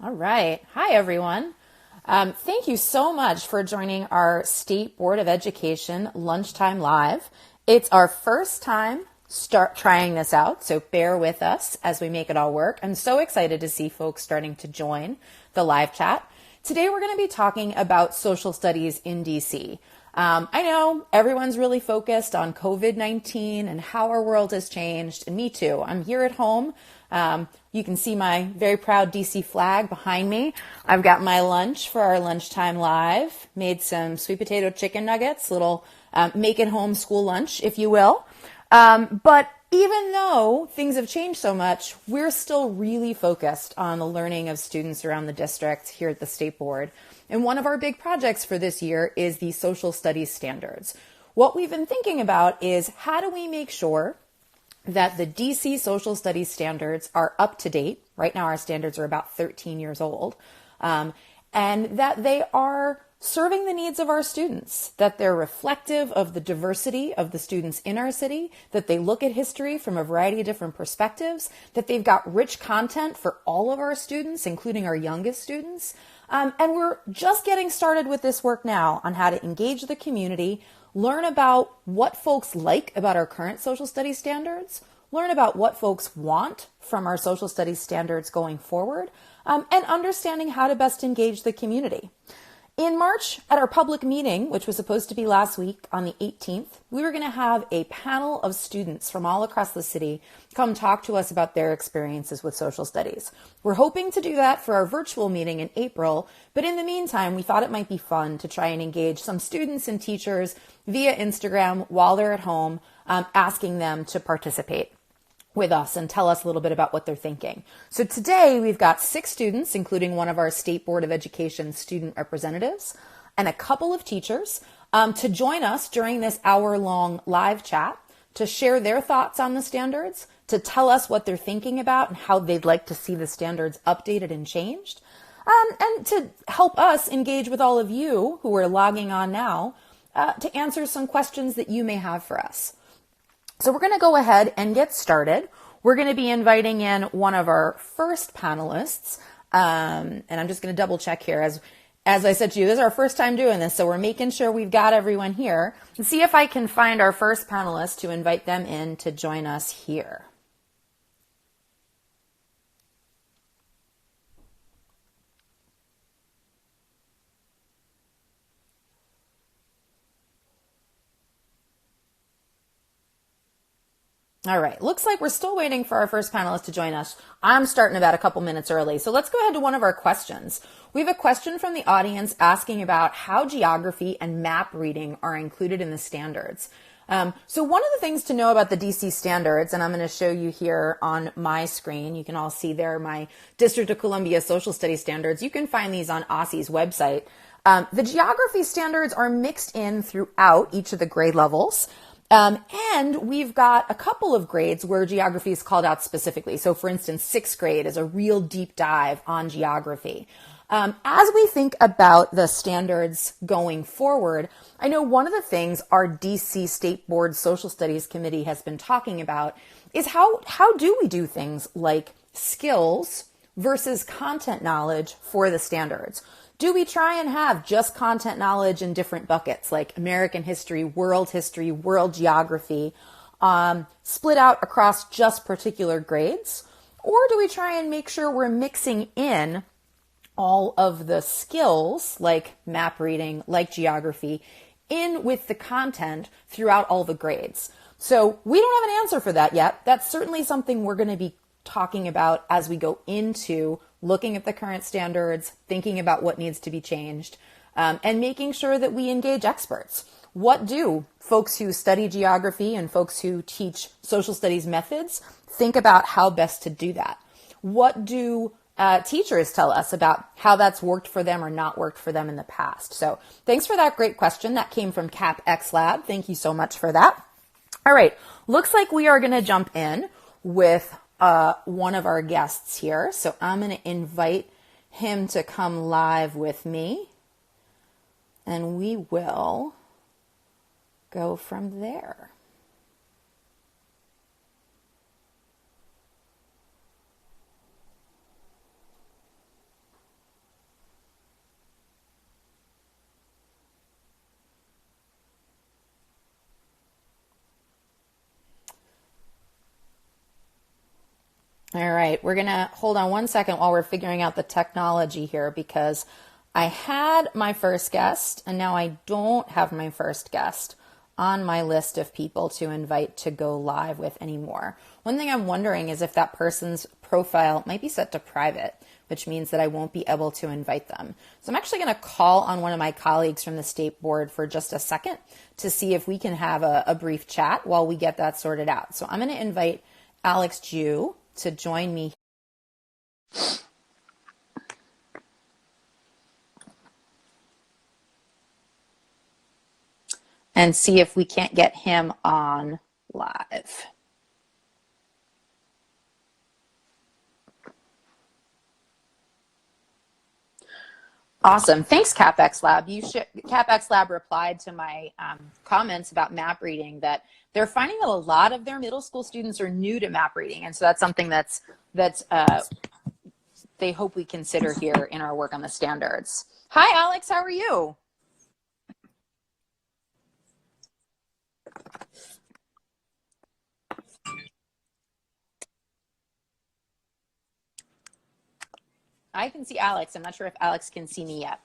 All right. Hi, everyone. Thank you so much for joining our State Board of Education Lunchtime Live. It's our first time trying this out, so bear with us as we make it all work. I'm so excited to see folks starting to join the live chat. Today, we're going to be talking about social studies in DC. I know everyone's really focused on COVID-19 and how our world has changed, and me too. I'm here at home. You can see my very proud DC flag behind me. I've got my lunch for our lunchtime live, made some sweet potato chicken nuggets, little make it home school lunch, if you will. But even though things have changed so much, we're still really focused on the learning of students around the district here at the State Board. And one of our big projects for this year is the social studies standards. What we've been thinking about is how do we make sure that the DC social studies standards are up to date. Right now, our standards are about 13 years old, and that they are serving the needs of our students, that they're reflective of the diversity of the students in our city, that they look at history from a variety of different perspectives, that they've got rich content for all of our students, including our youngest students. And we're just getting started with this work now on how to engage the community, learn about what folks like about our current social studies standards, learn about what folks want from our social studies standards going forward, and understanding how to best engage the community. In March, at our public meeting, which was supposed to be last week on the 18th, we were going to have a panel of students from all across the city come talk to us about their experiences with social studies. We're hoping to do that for our virtual meeting in April, but in the meantime, we thought it might be fun to try and engage some students and teachers via Instagram while they're at home, asking them to participate with us and tell us a little bit about what they're thinking. So today we've got 6 students, including one of our State Board of Education student representatives and a couple of teachers to join us during this hour-long live chat to share their thoughts on the standards, to tell us what they're thinking about and how they'd like to see the standards updated and changed, and to help us engage with all of you who are logging on now to answer some questions that you may have for us. So we're going to go ahead and get started. We're going to be inviting in one of our first panelists, and I'm just going to double check here. As I said to you, this is our first time doing this, so we're making sure we've got everyone here. And see if I can find our first panelist to invite them in to join us here. All right, looks like we're still waiting for our first panelist to join us. I'm starting about a couple minutes early, so let's go ahead to one of our questions. We have a question from the audience asking about how geography and map reading are included in the standards. So one of the things to know about the DC standards, and I'm going to show you here on my screen, you can all see there my District of Columbia social studies standards. You can find these on OSSE's website. The geography standards are mixed in throughout each of the grade levels. And we've got a couple of grades where geography is called out specifically. So for instance, 6th grade is a real deep dive on geography. As we think about the standards going forward, I know one of the things our DC State Board Social Studies Committee has been talking about is how do we do things like skills versus content knowledge for the standards? Do we try and have just content knowledge in different buckets like American history, world geography, split out across just particular grades? Or do we try and make sure we're mixing in all of the skills like map reading, like geography, in with the content throughout all the grades? So we don't have an answer for that yet. That's certainly something we're going to be talking about as we go into looking at the current standards, thinking about what needs to be changed, and making sure that we engage experts. What do folks who study geography and folks who teach social studies methods think about how best to do that? What do teachers tell us about how that's worked for them or not worked for them in the past? So thanks for that great question. That came from CapX Lab. Thank you so much for that. All right, looks like we are going to jump in with one of our guests here. So I'm going to invite him to come live with me, and we will go from there. All right, we're going to hold on one second while we're figuring out the technology here, because I had my first guest and now I don't have my first guest on my list of people to invite to go live with anymore. One thing I'm wondering is if that person's profile might be set to private, which means that I won't be able to invite them. So I'm actually going to call on one of my colleagues from the state board for just a second to see if we can have a brief chat while we get that sorted out. So I'm going to invite Alex Jew to join me. And see if we can't get him on live. Awesome. Thanks, CapEx Lab. CapEx Lab replied to my comments about map reading that they're finding that a lot of their middle school students are new to map reading. And so that's something that's they hope we consider here in our work on the standards. Hi, Alex. How are you? I can see Alex. I'm not sure if Alex can see me yet.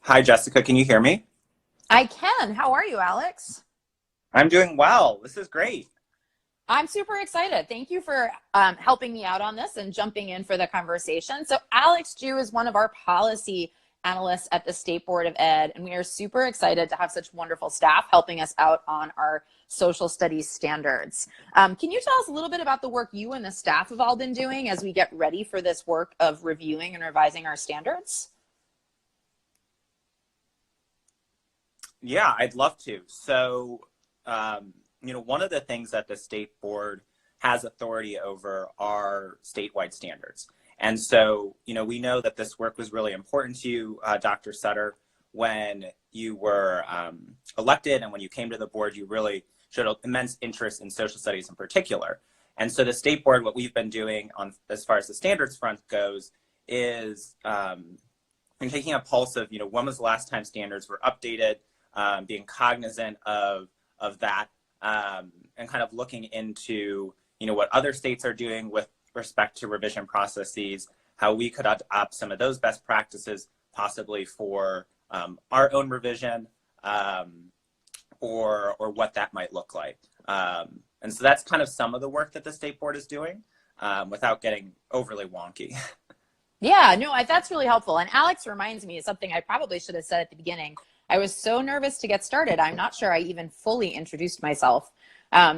Hi, Jessica. Can you hear me? I can. How are you, Alex? I'm doing well. This is great. I'm super excited. Thank you for helping me out on this and jumping in for the conversation. So Alex Jew is one of our policy analysts at the State Board of Ed, and we are super excited to have such wonderful staff helping us out on our social studies standards. Can you tell us a little bit about the work you and the staff have all been doing as we get ready for this work of reviewing and revising our standards? Yeah, I'd love to. So, one of the things that the State Board has authority over are statewide standards. And so, we know that this work was really important to you, Dr. Sutter, when you were elected, and when you came to the board, you really showed immense interest in social studies in particular. And so the State Board, what we've been doing on as far as the standards front goes is taking a pulse of, when was the last time standards were updated, being cognizant of that, and kind of looking into, what other states are doing with respect to revision processes, how we could adopt some of those best practices possibly for our own revision, or what that might look like. And so that's kind of some of the work that the State Board is doing, without getting overly wonky. Yeah, no, that's really helpful. And Alex reminds me of something I probably should have said at the beginning. I was so nervous to get started. I'm not sure I even fully introduced myself.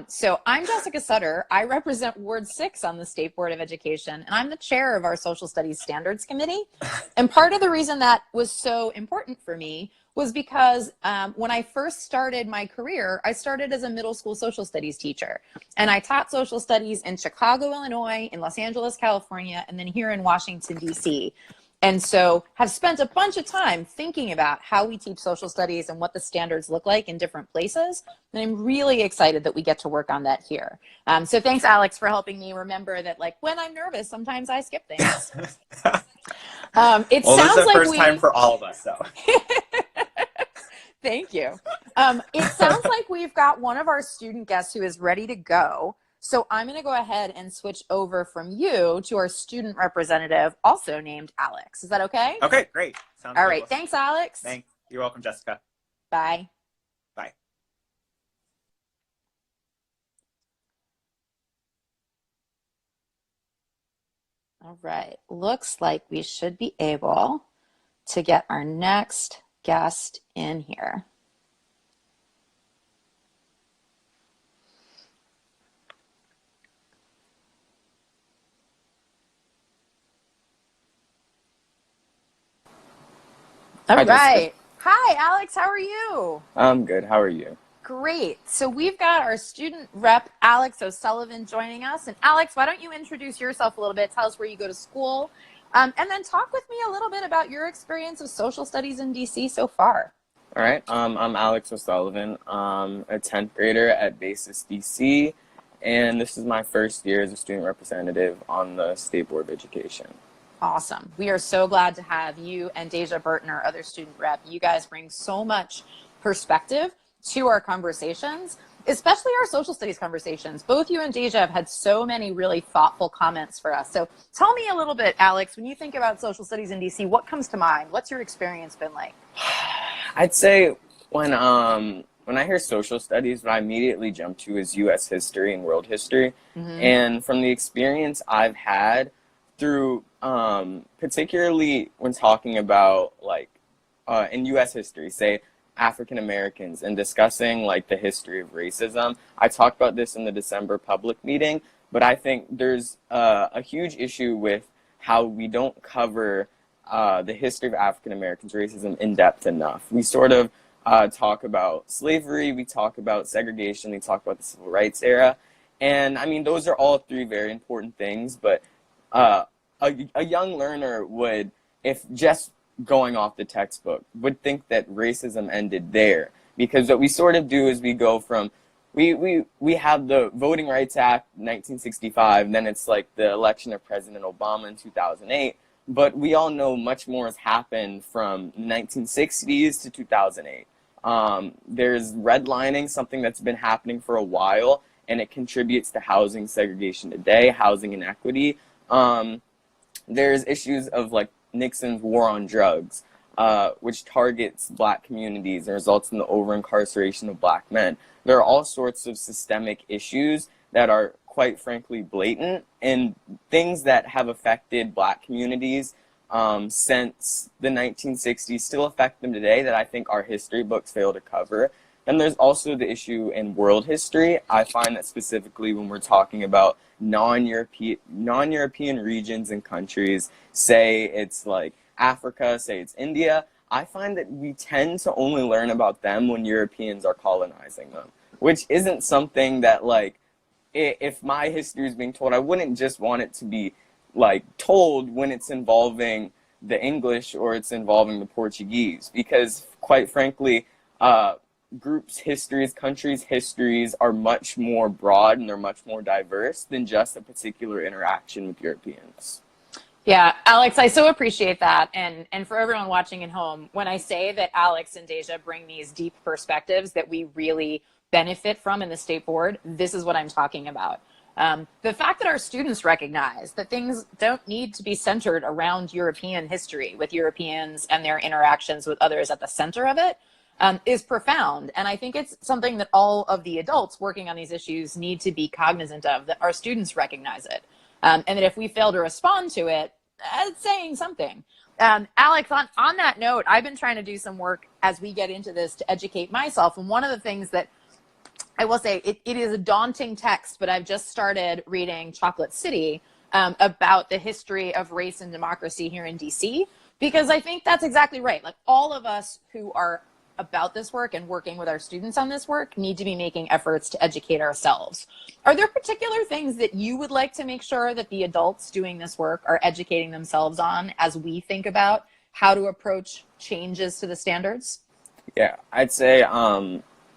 So I'm Jessica Sutter. I represent Ward 6 on the State Board of Education, and I'm the chair of our Social Studies Standards Committee. And part of the reason that was so important for me was because when I first started my career, I started as a middle school social studies teacher. And I taught social studies in Chicago, Illinois, in Los Angeles, California, and then here in Washington, D.C. And so have spent a bunch of time thinking about how we teach social studies and what the standards look like in different places. And I'm really excited that we get to work on that here. So thanks, Alex, for helping me remember that, like, when I'm nervous, sometimes I skip things. Sounds this is the like first time for all of us, so. Thank you. It sounds like we've got one of our student guests who is ready to go. So I'm going to go ahead and switch over from you to our student representative, also named Alex. Is that okay? Okay, great. Sounds all right. good. Thanks, Alex. Thanks. You're welcome, Jessica. Bye. Bye. All right. Looks like we should be able to get our next guest in here. All right. Hi, Alex. How are you? I'm good. How are you? Great. So we've got our student rep, Alex O'Sullivan, joining us. And Alex, why don't you introduce yourself a little bit? Tell us where you go to school. And then talk with me a little bit about your experience of social studies in DC so far. All right. I'm Alex O'Sullivan. I'm a 10th grader at Basis DC. And this is my first year as a student representative on the State Board of Education. Awesome. We are so glad to have you and Dayja Burton, our other student rep. You guys bring so much perspective to our conversations, especially our social studies conversations. Both you and Dayja have had so many really thoughtful comments for us. So tell me a little bit, Alex, when you think about social studies in DC, what comes to mind? What's your experience been like? I'd say when I hear social studies, what I immediately jump to is U.S. history and world history. And from the experience I've had through, particularly when talking about like in U.S. history, say African Americans, and discussing like the history of racism. I talked about this in the December public meeting, but I think there's a huge issue with how we don't cover the history of African Americans racism in depth enough. We sort of talk about slavery, we talk about segregation, we talk about the civil rights era. And I mean, those are all three very important things, but a young learner would, if just going off the textbook, would think that racism ended there. Because what we sort of do is we go from, we have the Voting Rights Act 1965, and then it's like the election of President Obama in 2008. But we all know much more has happened from 1960s to 2008. There's redlining, something that's been happening for a while, and it contributes to housing segregation today, housing inequity. There's issues of like Nixon's war on drugs, which targets black communities and results in the over-incarceration of black men. There are all sorts of systemic issues that are quite frankly blatant, and things that have affected black communities since the 1960s still affect them today that I think our history books fail to cover. Then there's also the issue in world history. I find that specifically when we're talking about non-European regions and countries, say it's like Africa, say it's India, I find that we tend to only learn about them when Europeans are colonizing them, which isn't something that, like, if my history is being told, I wouldn't just want it to be like told when it's involving the English or it's involving the Portuguese, because quite frankly, groups' histories, countries' histories are much more broad and they're much more diverse than just a particular interaction with Europeans. Yeah, Alex, I so appreciate that. And for everyone watching at home, when I say that Alex and Dayja bring these deep perspectives that we really benefit from in the state board, this is what I'm talking about. The fact that our students recognize that things don't need to be centered around European history, with Europeans and their interactions with others at the center of it, is profound. And I think it's something that all of the adults working on these issues need to be cognizant of, that our students recognize it. And that if we fail to respond to it, it's saying something. Alex, on that note, I've been trying to do some work as we get into this to educate myself. And one of the things that I will say, it is a daunting text, but I've just started reading Chocolate City about the history of race and democracy here in DC, because I think that's exactly right. Like, all of us who are about this work and working with our students on this work need to be making efforts to educate ourselves. Are there particular things that you would like to make sure that the adults doing this work are educating themselves on as we think about how to approach changes to the standards? Yeah, I'd say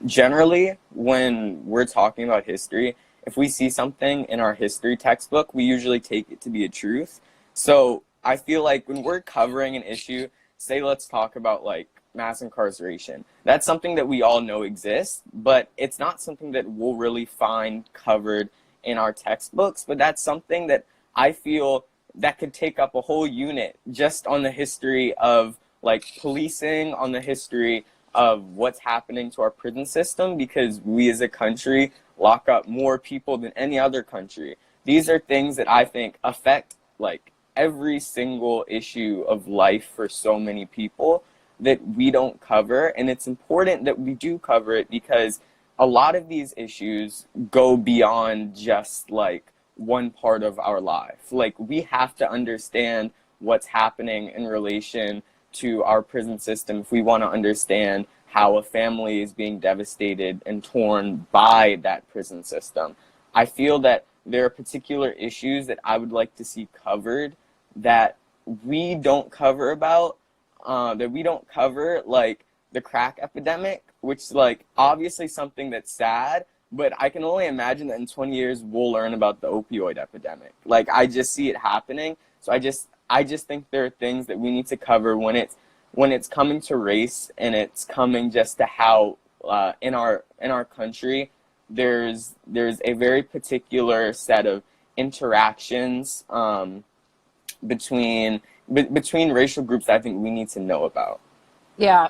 generally when we're talking about history, if we see something in our history textbook, we usually take it to be a truth. So I feel like when we're covering an issue, say let's talk about like mass incarceration. That's something that we all know exists, but it's not something that we'll really find covered in our textbooks. But that's something that I feel that could take up a whole unit just on the history of like policing, on the history of what's happening to our prison system, because we as a country lock up more people than any other country. These are things that I think affect like every single issue of life for so many people that we don't cover, and it's important that we do cover it because a lot of these issues go beyond just like one part of our life. Like, we have to understand what's happening in relation to our prison system if we want to understand how a family is being devastated and torn by that prison system. I feel that there are particular issues that I would like to see covered that we don't cover like the crack epidemic, which is like obviously something that's sad, but I can only imagine that in 20 years we'll learn about the opioid epidemic. Like, I just see it happening. So I just think there are things that we need to cover when it's coming to race, and it's coming just to how in our country there's a very particular set of interactions between racial groups that I think we need to know about. Yeah.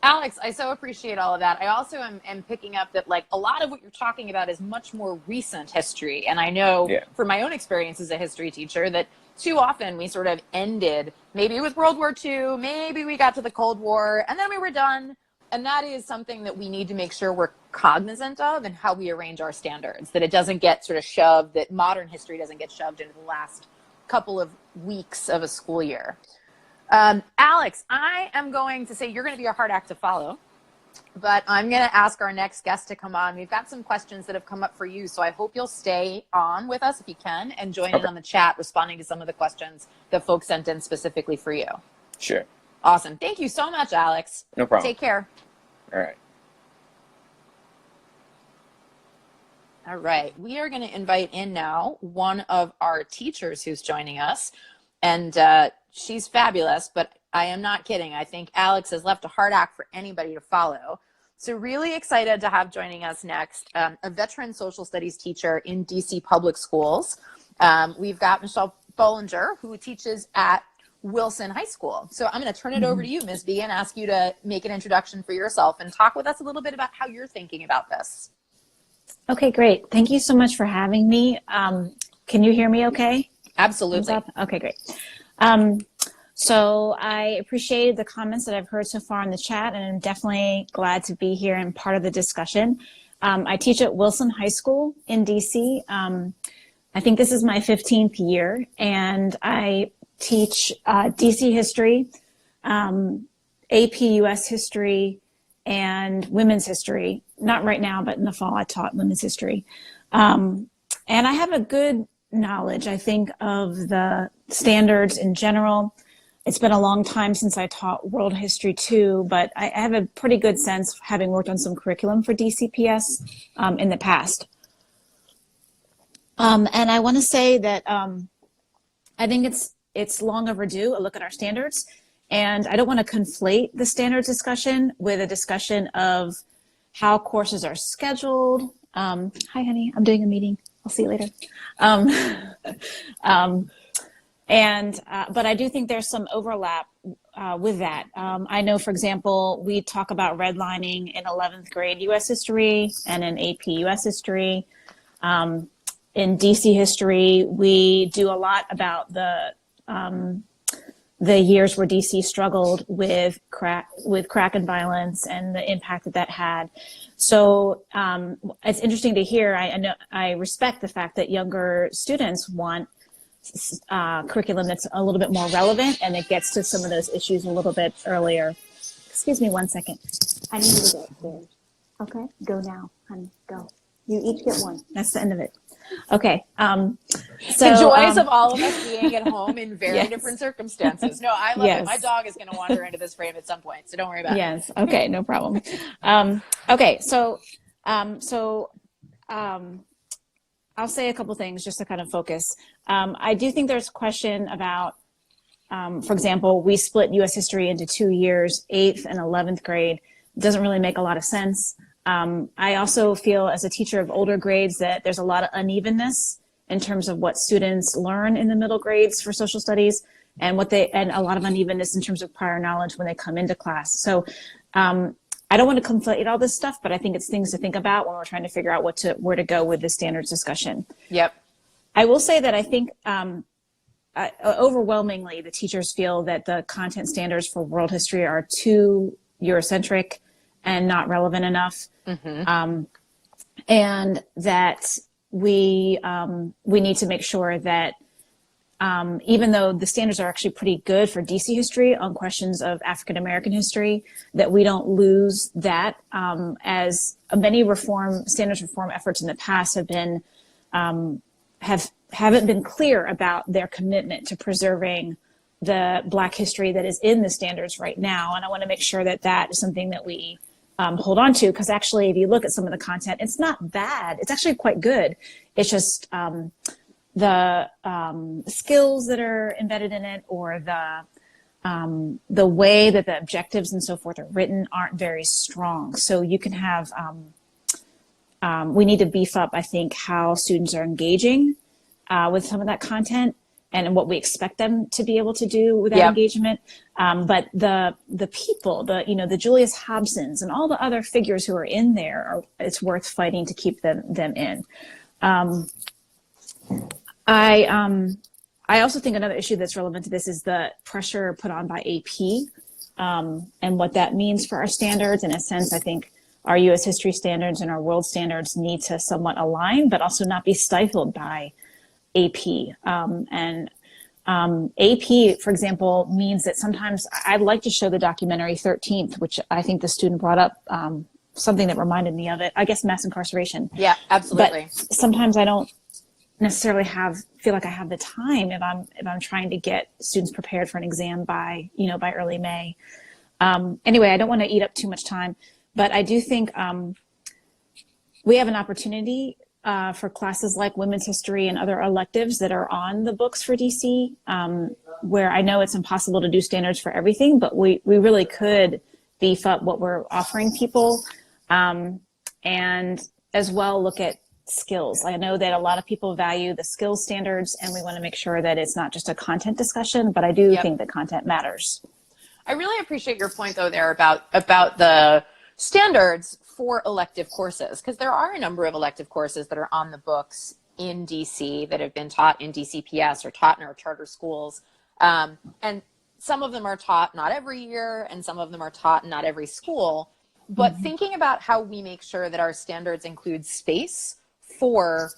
Alex, I so appreciate all of that. I also am picking up that like a lot of what you're talking about is much more recent history. And I know from my own experience as a history teacher that too often we sort of ended maybe with World War II, maybe we got to the Cold War, and then we were done. And that is something that we need to make sure we're cognizant of and how we arrange our standards, that it doesn't get sort of shoved, that modern history doesn't get shoved into the last couple of weeks of a school year. Alex, I am going to say you're going to be a hard act to follow, but I'm going to ask our next guest to come on. We've got some questions that have come up for you, so I hope you'll stay on with us if you can and join in on the chat, responding to some of the questions that folks sent in specifically for you. Sure. Awesome. Thank you so much, Alex. No problem. Take care. All right. All right. We are going to invite in now one of our teachers who's joining us. And she's fabulous, but I am not kidding. I think Alex has left a hard act for anybody to follow. So really excited to have joining us next a veteran social studies teacher in DC public schools. We've got Michelle Bollinger, who teaches at Wilson High School. So I'm going to turn it over to you, Ms. B, and ask you to make an introduction for yourself and talk with us a little bit about how you're thinking about this. Okay, great. Thank you so much for having me. Can you hear me okay? Absolutely. Okay, great. So I appreciate the comments that I've heard so far in the chat, and I'm definitely glad to be here and part of the discussion. I teach at Wilson High School in DC. I think this is my 15th year, and I teach DC history, AP US history, and women's history. Not right now, but in the fall I taught women's history. And I have a good knowledge, I think, of the standards in general. It's been a long time since I taught world history too, but I have a pretty good sense, having worked on some curriculum for DCPS in the past. And I want to say that I think it's long overdue, a look at our standards. And I don't want to conflate the standards discussion with a discussion of how courses are scheduled. Hi, honey, I'm doing a meeting. I'll see you later. But I do think there's some overlap with that. I know, for example, we talk about redlining in 11th grade US history and in AP US history. In DC history, we do a lot about the years where DC struggled with crack and violence and the impact that had. So it's interesting to hear. I respect the fact that younger students want curriculum that's a little bit more relevant, and it gets to some of those issues a little bit earlier. Excuse me 1 second. I need you to go upstairs. Okay, go now, honey, go. You each get one. That's the end of it. Okay. So the joys of all of us being at home in very yes. different circumstances. No, I love yes. it. My dog is going to wander into this frame at some point, so don't worry about it. Yes. Okay. No problem. Okay. So I'll say a couple things just to kind of focus. I do think there's a question about, for example, we split U.S. history into 2 years, 8th and 11th grade. It doesn't really make a lot of sense. I also feel as a teacher of older grades that there's a lot of unevenness in terms of what students learn in the middle grades for social studies, and a lot of unevenness in terms of prior knowledge when they come into class. So I don't want to conflate all this stuff, but I think it's things to think about when we're trying to figure out where to go with the standards discussion. Yep. I will say that I think overwhelmingly the teachers feel that the content standards for world history are too Eurocentric and not relevant enough. Mm-hmm. And that we need to make sure that even though the standards are actually pretty good for DC history on questions of African American history, that we don't lose that, as many standards reform efforts in the past have been haven't been clear about their commitment to preserving the Black history that is in the standards right now. And I want to make sure that that is something that we hold on to, because actually, if you look at some of the content, it's not bad. It's actually quite good. It's just skills that are embedded in it, or the way that the objectives and so forth are written aren't very strong. So you can have, we need to beef up, I think, how students are engaging with some of that content and what we expect them to be able to do with that engagement. But the people, the Julius Hobsons and all the other figures who are in there, it's worth fighting to keep them in. I also think another issue that's relevant to this is the pressure put on by AP and what that means for our standards. In a sense, I think our U.S. history standards and our world standards need to somewhat align, but also not be stifled by AP. AP, for example, means that sometimes I'd like to show the documentary 13th, which I think the student brought up, something that reminded me of it, I guess mass incarceration. Yeah, absolutely. But sometimes I don't necessarily feel like I have the time if I'm trying to get students prepared for an exam by early May. Anyway, I don't want to eat up too much time, but I do think we have an opportunity for classes like women's history and other electives that are on the books for DC, where I know it's impossible to do standards for everything, but we really could beef up what we're offering people, and as well look at skills. I know that a lot of people value the skills standards, and we want to make sure that it's not just a content discussion, but I do think that content matters. I really appreciate your point, though, there about the standards for elective courses, because there are a number of elective courses that are on the books in DC that have been taught in DCPS or taught in our charter schools. And some of them are taught not every year, and some of them are taught not every school. But thinking about how we make sure that our standards include space for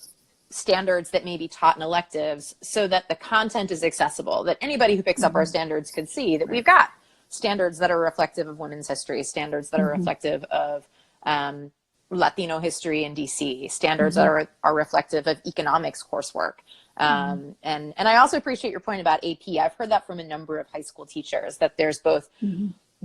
standards that may be taught in electives so that the content is accessible, that anybody who picks up our standards could see that we've got standards that are reflective of women's history, standards that are reflective of Latino history in DC, standards that are reflective of economics coursework. And I also appreciate your point about AP. I've heard that from a number of high school teachers, that there's both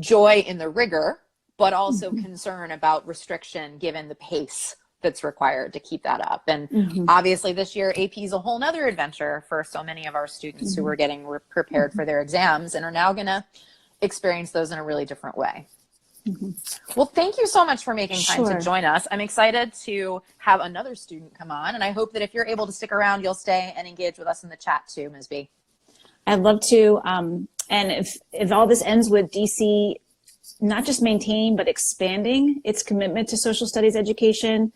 joy in the rigor, but also concern about restriction given the pace that's required to keep that up. And obviously this year, AP is a whole nother adventure for so many of our students who are getting prepared for their exams and are now going to experience those in a really different way. Well, thank you so much for making time to join us. I'm excited to have another student come on, and I hope that if you're able to stick around, you'll stay and engage with us in the chat too, Ms. B. I'd love to. And if all this ends with DC not just maintaining, but expanding its commitment to social studies education,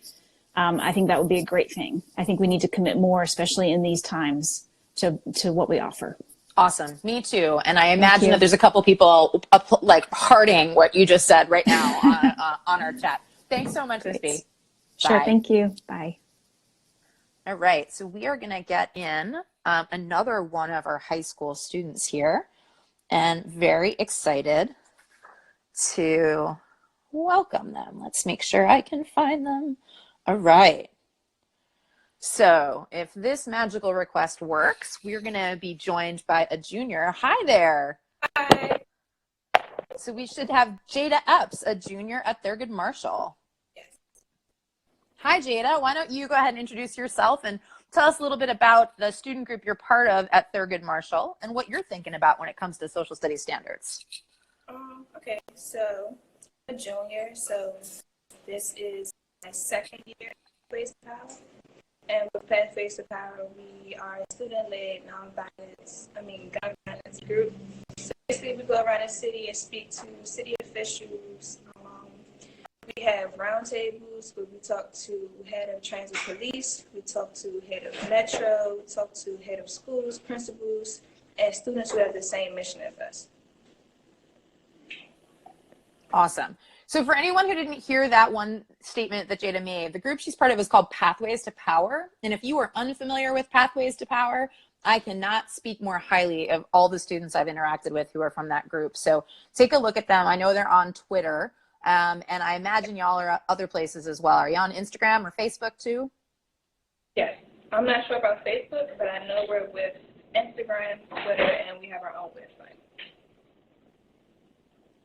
I think that would be a great thing. I think we need to commit more, especially in these times, to what we offer. Awesome. Me too. And I imagine that there's a couple people like hearting what you just said right now on our chat. Thanks so much, Ms. B. Sure. Thank you. Bye. All right. So we are going to get in another one of our high school students here, and very excited to welcome them. Let's make sure I can find them. All right. So if this magical request works, we're going to be joined by a junior. Hi there. Hi. So we should have Jada Epps, a junior at Thurgood Marshall. Yes. Hi, Jada. Why don't you go ahead and introduce yourself and tell us a little bit about the student group you're part of at Thurgood Marshall and what you're thinking about when it comes to social studies standards. Okay, so I'm a junior, so this is my second year at Pathways to Power. And with Pathways to Power, we are a student-led gun violence group. So basically, we go around the city and speak to city officials. We have roundtables where we talk to head of transit police, we talk to head of metro, we talk to head of schools, principals, and students who have the same mission as us. Awesome. So for anyone who didn't hear that one statement that Jada made, the group she's part of is called Pathways to Power. And if you are unfamiliar with Pathways to Power, I cannot speak more highly of all the students I've interacted with who are from that group. So take a look at them. I know they're on Twitter, and I imagine y'all are other places as well. Are you on Instagram or Facebook too? Yes. I'm not sure about Facebook, but I know we're with Instagram, Twitter, and we have our own website.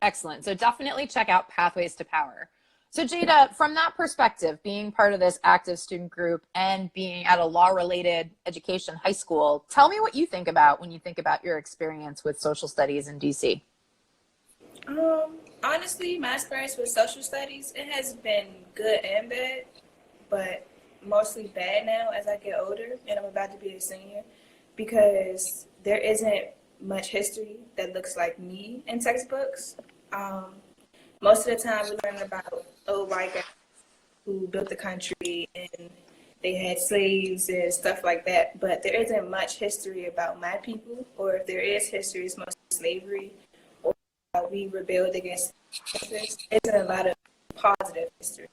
Excellent. So definitely check out Pathways to Power. So Jada, from that perspective, being part of this active student group and being at a law-related education high school, tell me what you think about when you think about your experience with social studies in DC. Honestly, my experience with social studies, it has been good and bad, but mostly bad now as I get older and I'm about to be a senior, because there isn't much history that looks like me in textbooks. Most of the time we learn about old white guys who built the country and they had slaves and stuff like that, but there isn't much history about my people, or if there is history, it's mostly slavery, or how we rebelled against this. Isn't a lot of positive history.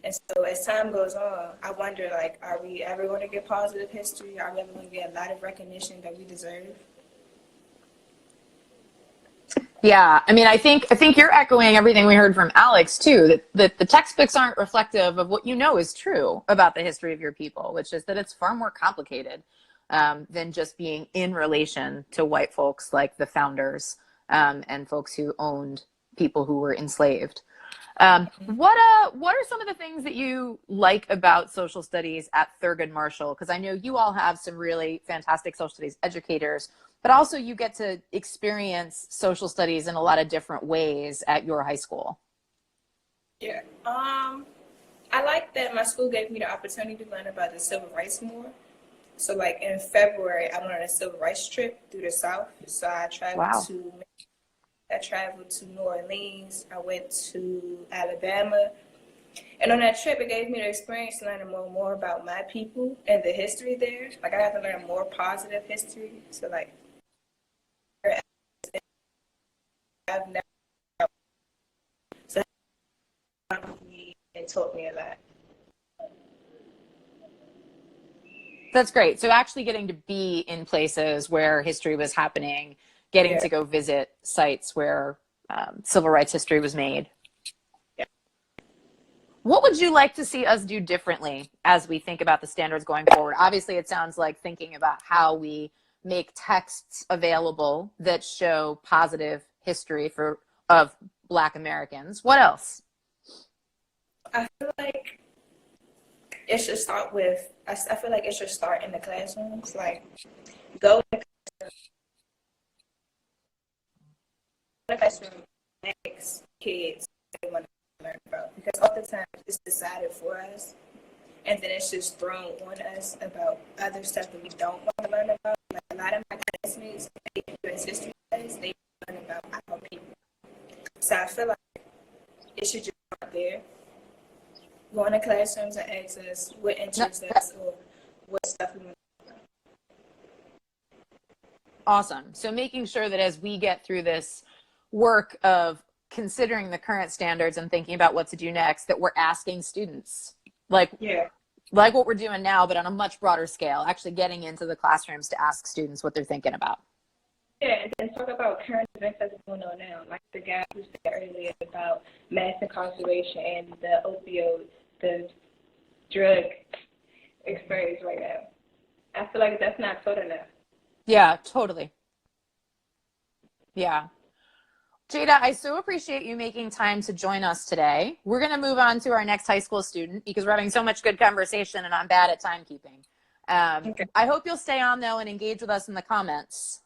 And so as time goes on, I wonder, like, are we ever going to get positive history? Are we ever going to get a lot of recognition that we deserve? Yeah, I mean, I think you're echoing everything we heard from Alex too, that the textbooks aren't reflective of what you know is true about the history of your people, which is that it's far more complicated than just being in relation to white folks like the founders and folks who owned people who were enslaved. What are some of the things that you like about social studies at Thurgood Marshall? Because I know you all have some really fantastic social studies educators, but also you get to experience social studies in a lot of different ways at your high school. Yeah. I like that my school gave me the opportunity to learn about the civil rights more. So like in February, I went on a civil rights trip through the South. So I traveled to New Orleans. I went to Alabama. And on that trip, it gave me the experience to learn more about my people and the history there. Like I had to learn more positive history. So like, I've never, so it taught me a lot. That's great. So actually getting to be in places where history was happening, getting to go visit sites where civil rights history was made. Yeah. What would you like to see us do differently as we think about the standards going forward? Obviously, it sounds like thinking about how we make texts available that show positive history of Black Americans. What else? I feel like it should start with, I feel like it should start in the classrooms. Like, go in the classroom, ask kids what they want to learn about. Because oftentimes it's decided for us, and then it's just thrown on us about other stuff that we don't want to learn about. Like a lot of my classmates, they do U.S. history class, they learn about our people. So I feel like it should just start there. Go into classrooms and ask us what interests us or what stuff we want to know. Awesome. So making sure that as we get through this work of considering the current standards and thinking about what to do next, that we're asking students, like what we're doing now, but on a much broader scale, actually getting into the classrooms to ask students what they're thinking about. Yeah, and talk about current events that's going on now, like the guy who said earlier about mass incarceration and the opioids, the drug experience right now. I feel like that's not taught enough. Yeah, totally. Yeah. Jada, I so appreciate you making time to join us today. We're going to move on to our next high school student because we're having so much good conversation and I'm bad at timekeeping. Okay. I hope you'll stay on, though, and engage with us in the comments.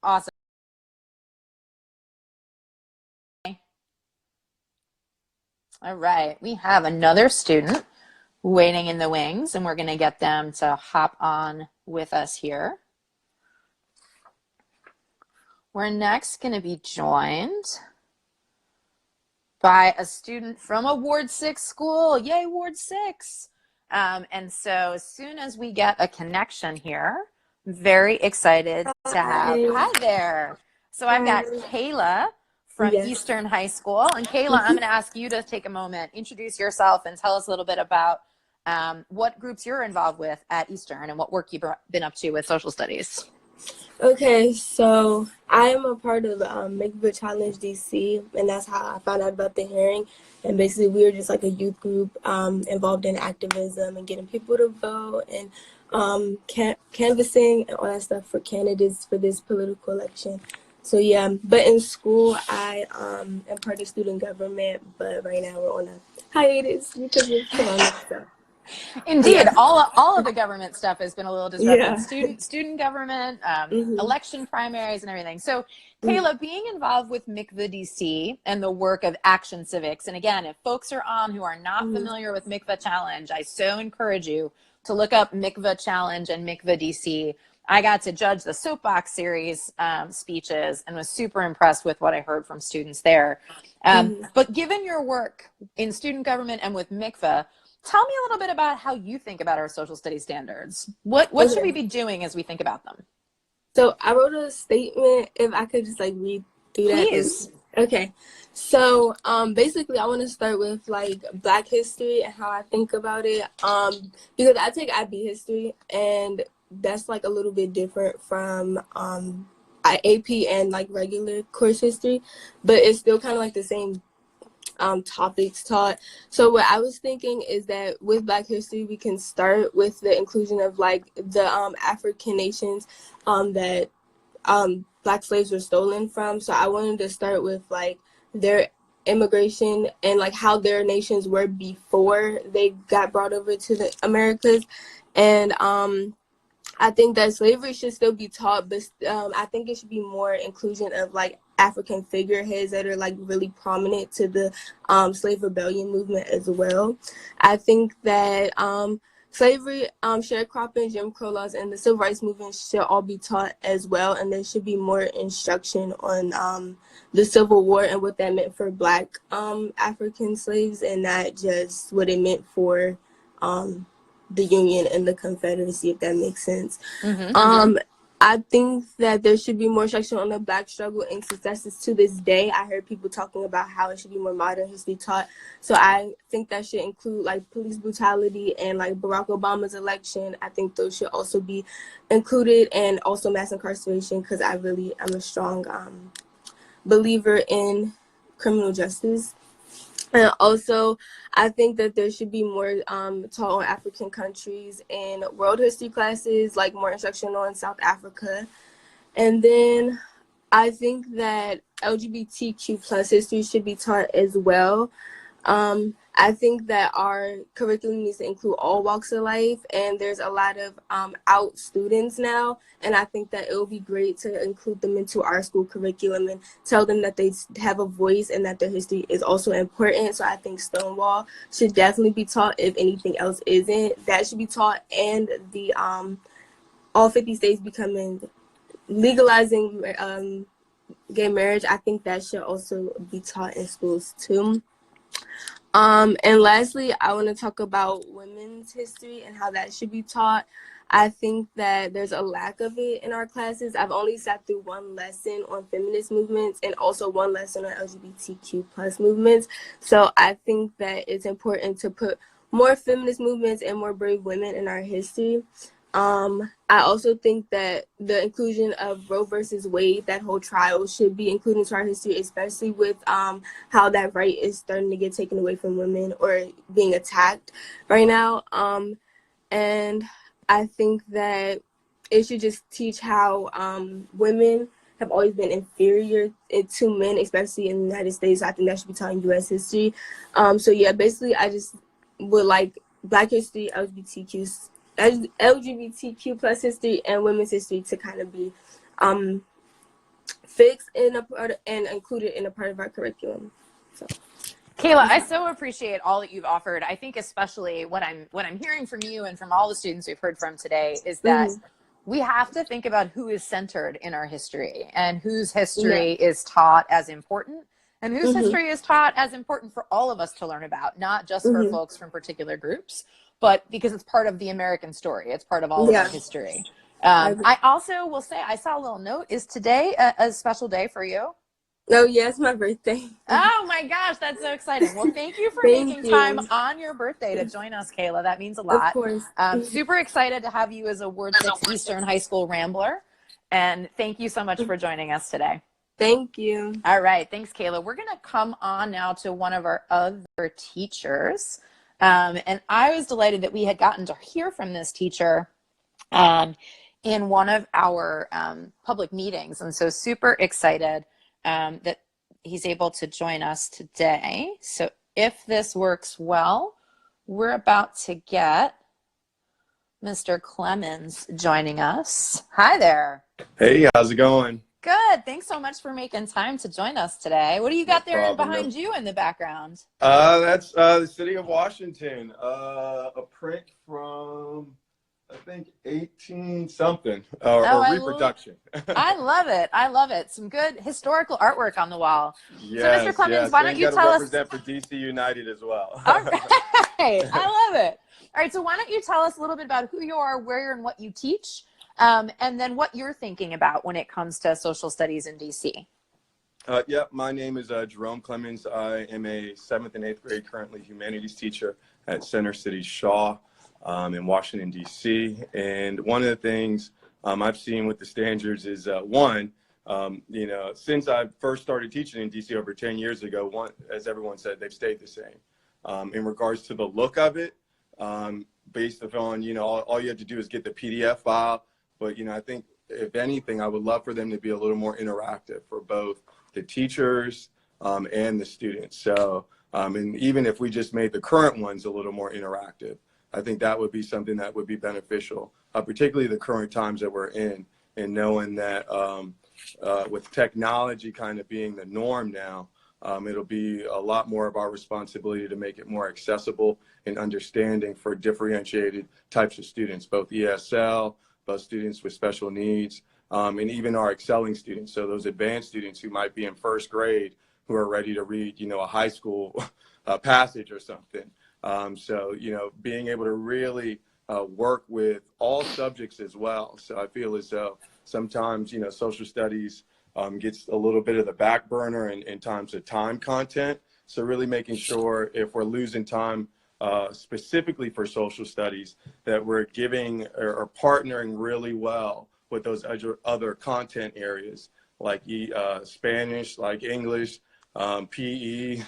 Awesome. All right, we have another student waiting in the wings, and we're going to get them to hop on with us here. We're next going to be joined by a student from a Ward 6 school. Yay, Ward 6. And so as soon as we get a connection here, very excited to have. Hi there. So I've got Kayla from Eastern High School. And Kayla, I'm going to ask you to take a moment, introduce yourself, and tell us a little bit about what groups you're involved with at Eastern and what work you've been up to with social studies. Okay, so I'm a part of Make a Good Challenge DC, and that's how I found out about the hearing. And basically, we were just like a youth group involved in activism and getting people to vote and canvassing and all that stuff for candidates for this political election. So yeah, but in school I am part of student government, but right now we're on a hiatus because of Corona stuff. Indeed, Yeah, all of the government stuff has been a little disrupted. yeah. Student government, Mhm. election primaries, and everything. So, Mhm. Kayla, being involved with MCVA DC and the work of Action Civics, and again, if folks are on who are not Mhm. familiar with MCVA Challenge, I so encourage you to look up MCVA Challenge and MCVA DC. I got to judge the Soapbox series speeches and was super impressed with what I heard from students there. Mhm. But given your work in student government and with MCVA, tell me a little bit about how you think about our social studies standards. What should we Okay. be doing as we think about them? So I wrote a statement. If I could just like read through that. Please. Okay. So basically I want to start with like Black history and how I think about it. Because I take IB history and that's like a little bit different from AP and like regular course history, but it's still kind of like the same topics taught. So what I was thinking is that with Black history, we can start with the inclusion of like the African nations that Black slaves were stolen from. So I wanted to start with like their immigration and like how their nations were before they got brought over to the Americas. And I think that slavery should still be taught, but I think it should be more inclusion of like African figureheads that are like really prominent to the slave rebellion movement as well. I think that slavery, sharecropping, Jim Crow laws, and the civil rights movement should all be taught as well, and there should be more instruction on the Civil War and what that meant for Black African slaves, and not just what it meant for the Union and the Confederacy, if that makes sense. Mm-hmm. I think that there should be more section on the Black struggle and successes to this day. I heard people talking about how it should be more modern history taught. So I think that should include like police brutality and like Barack Obama's election. I think those should also be included, and also mass incarceration, because I'm a strong believer in criminal justice. And also, I think that there should be more taught on African countries in world history classes, like more instruction on South Africa. And then I think that LGBTQ plus history should be taught as well. I think that our curriculum needs to include all walks of life, and there's a lot of out students now, and I think that it would be great to include them into our school curriculum and tell them that they have a voice and that their history is also important. So I think Stonewall should definitely be taught. If anything else isn't, that should be taught, and the all 50 states becoming legalizing gay marriage, I think that should also be taught in schools too. And lastly, I want to talk about women's history and how that should be taught. I think that there's a lack of it in our classes. I've only sat through one lesson on feminist movements and also one lesson on LGBTQ plus movements. So I think that it's important to put more feminist movements and more brave women in our history. I also think that the inclusion of Roe versus Wade, that whole trial, should be included into our history, especially with how that right is starting to get taken away from women or being attacked right now. And I think that it should just teach how women have always been inferior to men, especially in the United States. I think that should be taught in U.S. history. So yeah, basically I just would like Black history, LGBTQ plus history, and women's history to kind of be fixed in a part and included in a part of our curriculum. So, Kayla, I so appreciate all that you've offered. I think especially what I'm hearing from you and from all the students we've heard from today is that we have to think about who is centered in our history and whose history is taught as important and whose history is taught as important for all of us to learn about, not just for folks from particular groups, but because it's part of the American story. It's part of all of our history. I also will say, I saw a little note. Is today a special day for you? Oh, yeah, it's my birthday. Oh my gosh, that's so exciting. Well, thank you for Thank making you. time on your birthday to join us, Kayla. That means a lot. Of course. Super excited to have you as a Ward 6 Eastern High School Rambler. And thank you so much for joining us today. Thank you. All right. Thanks, Kayla. We're going to come on now to one of our other teachers. And I was delighted that we had gotten to hear from this teacher in one of our public meetings. And so super excited that he's able to join us today. So if this works well, we're about to get Mr. Clemons joining us. Hi there. Hey, how's it going? Good. Thanks so much for making time to join us today. What do you got there behind you in the background? That's the city of Washington. A print from, I think, 18 something, or reproduction. I love it. I love it. Some good historical artwork on the wall. Yes, so, Mr. Clemons, yes. why don't you tell us? Represent for DC United as well. All right. I love it. All right. So why don't you tell us a little bit about who you are, where you're, and what you teach, and then what you're thinking about when it comes to social studies in DC. Yeah, my name is Jerome Clemons. I am a 7th and 8th grade currently humanities teacher at Center City Shaw in Washington, D.C. And one of the things I've seen with the standards is since I first started teaching in D.C. over 10 years ago, as everyone said, they've stayed the same. In regards to the look of it, based upon, all you have to do is get the PDF file. But, I think if anything, I would love for them to be a little more interactive for both the teachers and the students. So, and even if we just made the current ones a little more interactive, I think that would be something that would be beneficial, particularly the current times that we're in, and knowing that with technology kind of being the norm now, it'll be a lot more of our responsibility to make it more accessible and understanding for differentiated types of students, both ESL, both students with special needs, and even our excelling students. So those advanced students who might be in first grade who are ready to read, a high school passage or something. So, being able to really work with all subjects as well. So I feel as though sometimes, social studies gets a little bit of the back burner in times of time content. So really making sure if we're losing time specifically for social studies, that we're giving or partnering really well with those other content areas like Spanish, like English, PE,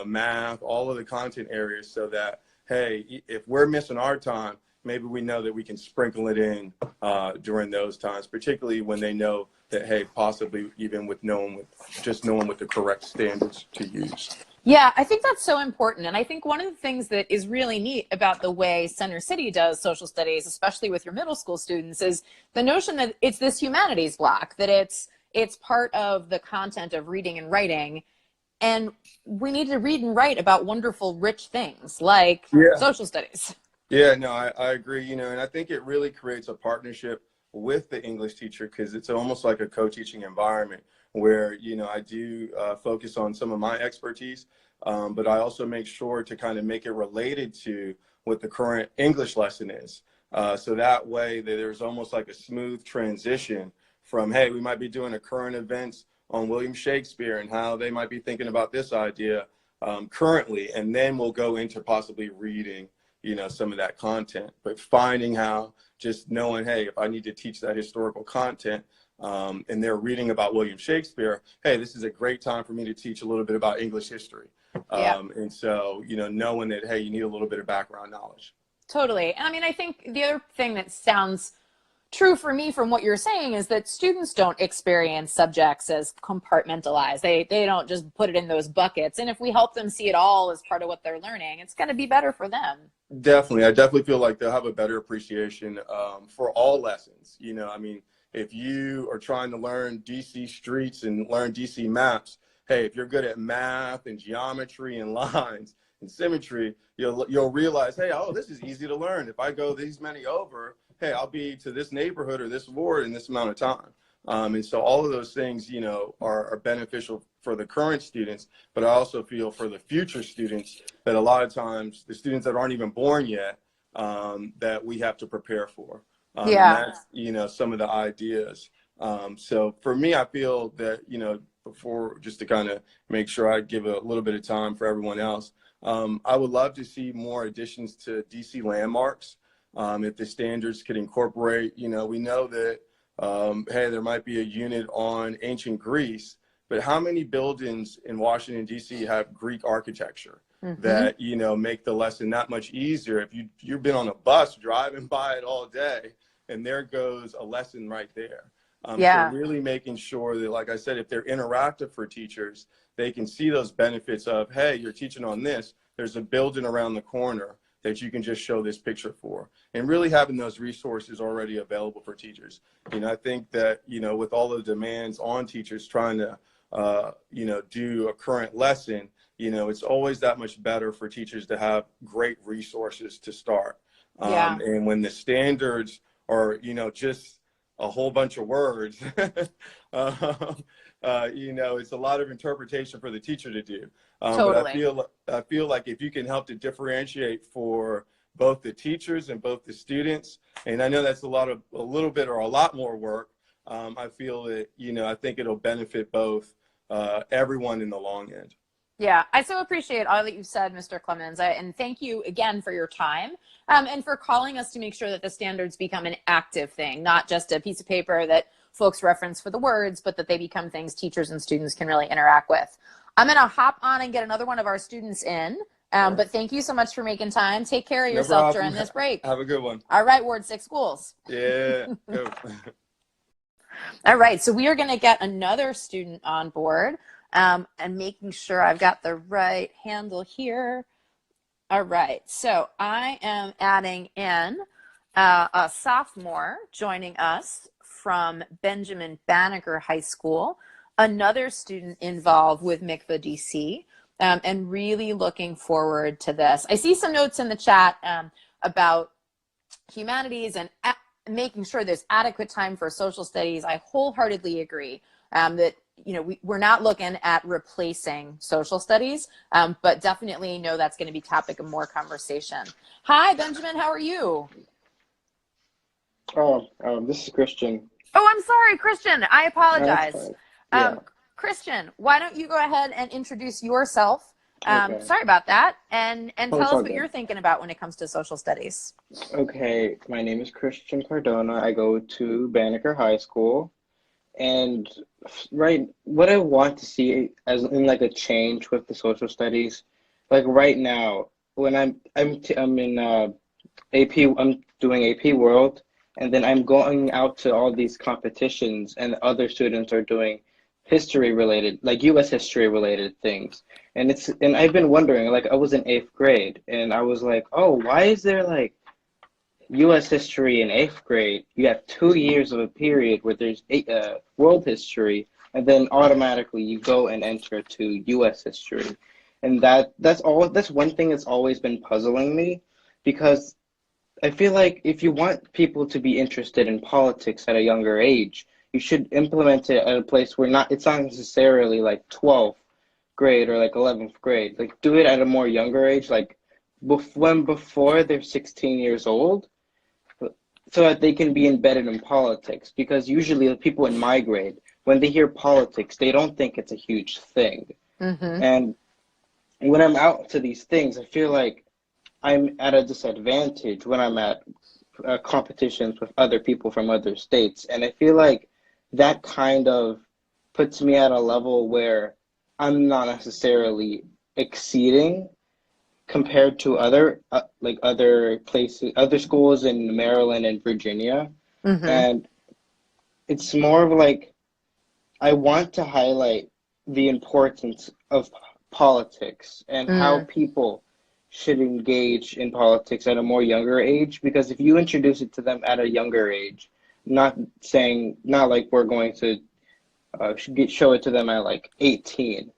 math, all of the content areas, so that, hey, if we're missing our time, maybe we know that we can sprinkle it in during those times, particularly when they know that, hey, possibly even with knowing what the correct standards to use. Yeah, I think that's so important. And I think one of the things that is really neat about the way Center City does social studies, especially with your middle school students, is the notion that it's this humanities block, that it's part of the content of reading and writing. And we need to read and write about wonderful, rich things like social studies. Yeah, no, I agree, and I think it really creates a partnership with the English teacher, because it's almost like a co-teaching environment where, I do focus on some of my expertise, but I also make sure to kind of make it related to what the current English lesson is. So that way there's almost like a smooth transition from, hey, we might be doing a current events on William Shakespeare and how they might be thinking about this idea currently, and then we'll go into possibly reading, some of that content, but finding how, just knowing, hey, if I need to teach that historical content and they're reading about William Shakespeare, hey, this is a great time for me to teach a little bit about English history. And so, knowing that, hey, you need a little bit of background knowledge. Totally. And I mean, I think the other thing that sounds true for me from what you're saying is that students don't experience subjects as compartmentalized. They don't just put it in those buckets. And if we help them see it all as part of what they're learning, it's going to be better for them. Definitely. I definitely feel like they'll have a better appreciation for all lessons. If you are trying to learn DC streets and learn DC maps, hey, if you're good at math and geometry and lines and symmetry, you'll realize, hey, this is easy to learn. If I go these many over, hey, I'll be to this neighborhood or this ward in this amount of time. And so all of those things, are beneficial for the current students, but I also feel for the future students that a lot of times the students that aren't even born yet, that we have to prepare for. And that's, some of the ideas. So for me, I feel that, before, just to kind of make sure I give a little bit of time for everyone else, I would love to see more additions to DC landmarks. If the standards could incorporate, we know that, hey, there might be a unit on ancient Greece, but how many buildings in Washington, D.C. have Greek architecture that, make the lesson that much easier? If you've been on a bus driving by it all day, and there goes a lesson right there. Yeah. So really making sure that, like I said, if they're interactive for teachers, they can see those benefits of, hey, you're teaching on this, there's a building around the corner that you can just show this picture for, and really having those resources already available for teachers. I think that, with all the demands on teachers trying to, do a current lesson, it's always that much better for teachers to have great resources to start. Yeah. And when the standards are, just a whole bunch of words, it's a lot of interpretation for the teacher to do. Totally. But I feel like if you can help to differentiate for both the teachers and both the students, and I know that's a little bit or a lot more work. I feel that, I think it'll benefit both everyone in the long end. Yeah, I so appreciate all that you've said, Mr. Clemons, and thank you again for your time and for calling us to make sure that the standards become an active thing, not just a piece of paper that folks reference for the words, but that they become things teachers and students can really interact with. I'm going to hop on and get another one of our students in, but thank you so much for making time. Take care of yourself during this break. Have a good one. All right, Ward 6 schools. Yeah. Go. All right, so we are going to get another student on board. And making sure I've got the right handle here. All right, so I am adding in a sophomore joining us from Benjamin Banneker High School, another student involved with MICVA DC, and really looking forward to this. I see some notes in the chat about humanities and making sure there's adequate time for social studies. I wholeheartedly agree that we're not looking at replacing social studies, but definitely know that's going to be topic of more conversation. Hi, Benjamin, how are you? This is Cristian. Oh, I'm sorry, Cristian. I apologize. Yeah. Cristian, why don't you go ahead and introduce yourself? Okay. Sorry about that. And tell us all what good. you're thinking about when it comes to social studies. Okay, my name is Cristian Cardona. I go to Banneker High School. And what I want to see as in like a change with the social studies, like right now when I'm in AP, I'm doing AP World, and then I'm going out to all these competitions, and other students are doing history related, like U.S. history related things, and I've been wondering, like I was in 8th grade, and I was like, oh, why is there like U.S. history in 8th grade? You have 2 years of a period where there's world history, and then automatically you go and enter to U.S. history. And that's one thing that's always been puzzling me, because I feel like if you want people to be interested in politics at a younger age, you should implement it at a place where it's not necessarily like 12th grade or like 11th grade. Like do it at a more younger age, like before they're 16 years old, so that they can be embedded in politics. Because usually the people in my grade, when they hear politics, they don't think it's a huge thing. Mm-hmm. And when I'm out to these things, I feel like I'm at a disadvantage when I'm at competitions with other people from other states. And I feel like that kind of puts me at a level where I'm not necessarily exceeding compared to other places, other schools in Maryland and Virginia. Mm-hmm. And it's more of like, I want to highlight the importance of politics and how people should engage in politics at a more younger age, because if you introduce it to them at a younger age, not like we're going to show it to them at like 18,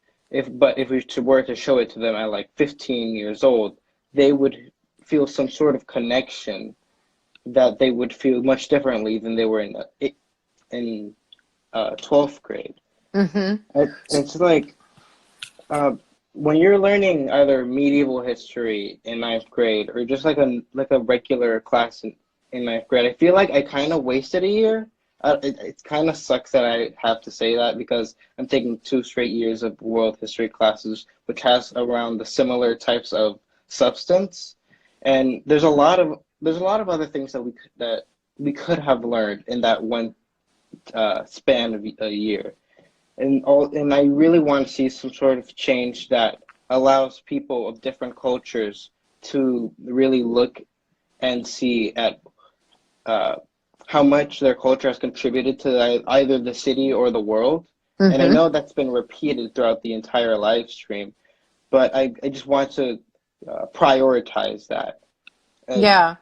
but if we were to show it to them at like 15 years old, they would feel some sort of connection that they would feel much differently than they were in 12th grade. Mm-hmm. It's like when you're learning either medieval history in 9th grade or just like a regular class in 9th grade, I feel like I kind of wasted a year. It kind of sucks that I have to say that, because I'm taking 2 straight years of world history classes, which has around the similar types of substance. And there's a lot of other things that we could have learned in that one span of a year. And I really want to see some sort of change that allows people of different cultures to really look and see at how much their culture has contributed to either the city or the world. And I Mm-hmm. know that's been repeated throughout the entire live stream, but I just want to prioritize that. Yeah.